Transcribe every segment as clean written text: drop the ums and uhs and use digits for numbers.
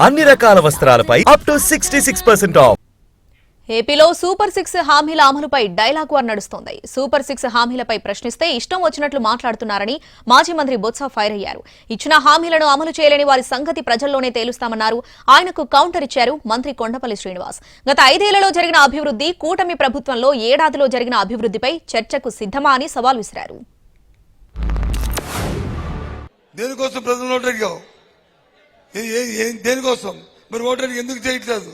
అన్ని రకాల వస్త్రాలపై up to 66% of. ఏపీలో సూపర్ 6 హామీల అమలుపై డైలాగ్ వార్ నడుస్తోంది. సూపర్ 6 హామీలపై ప్రశ్నిస్తే ఇష్టం వచ్చినట్లు మాట్లాడుతున్నారని మాజీ మంత్రి బొత్స ఫైర్ అయ్యారు. ఇచ్చిన హామీలను అమలు చేయలేని వారి సంగతి ప్రజల్లోనే తేలుస్తామన్నారు. ఆయనకు కౌంటర్ ఇచ్చారు మంత్రి కొండపల్లి శ్రీనివాస్. గత 5 ఏళ్లలో జరిగిన అభివృద్ధి, కూటమి ప్రభుత్వంలో ఏడాదిలో జరిగిన అభివృద్ధిపై చర్చకు సిద్ధమా అని సవాల్ విసిరారు. దేనికోసం ప్రజలు ఓటు అడిగావు? దేనికోసం మరి ఓటు అడిగి ఎందుకు చేయట్లేదు?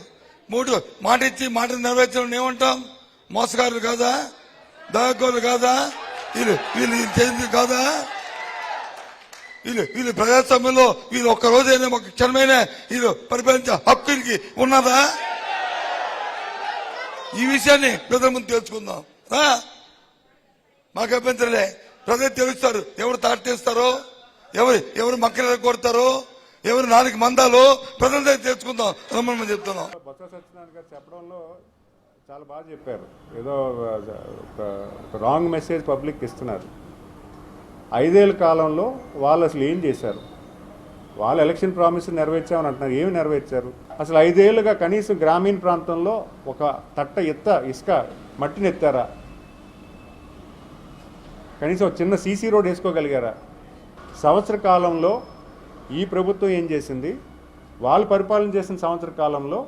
మాట ఇచ్చి మాట నెరవేర్చడం ఏమంటాం? మోసగారులు కాదా? దగాకోరులు కాదా? వీళ్ళు చేసింది కాదా? వీళ్ళు ప్రజాస్వామ్యంలో వీళ్ళు ఒక్క రోజైనా ఒక క్షణమైనా వీళ్ళు పరిపాలించే హక్కుకి ఉన్నదా? ఈ విషయాన్ని ప్రజల ముందు తెలుసుకుందాం. మాకు అభ్యంతరలే. ప్రజలు తెలుస్తారు ఎవరు తాట తీస్తారో, ఎవరు మక్కలు కొడతారో, ఎవరు నాలుగు మందాలో ప్రజల దగ్గర తెలుసుకుందాం రమ్మని చెప్తున్నాం. బొత్స సత్యనారాయణ గారు చెప్పడంలో చాలా బాగా చెప్పారు. ఏదో రాంగ్ మెసేజ్ పబ్లిక్ ఇస్తున్నారు. 5 ఏళ్ల కాలంలో వాళ్ళు అసలు ఏం చేశారు? వాళ్ళు ఎలక్షన్ ప్రామిస్ నెరవేర్చామని అంటున్నారు. ఏమి నెరవేర్చారు? అసలు 5 ఏళ్లుగా కనీసం గ్రామీణ ప్రాంతంలో ఒక తట్ట ఇసుక మట్టిని ఎత్తారా? కనీసం ఒక చిన్న సీసీ రోడ్ వేసుకోగలిగారా? సంవత్సర కాలంలో ఈ ప్రభుత్వం ఏం చేసింది, వాళ్ళు పరిపాలన చేసిన సంవత్సర కాలంలో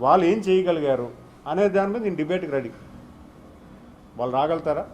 వాళ్ళు ఏం చేయగలిగారు అనే దాని మీద నేను డిబేట్కి రెడీ. వాళ్ళు రాగలుగుతారా?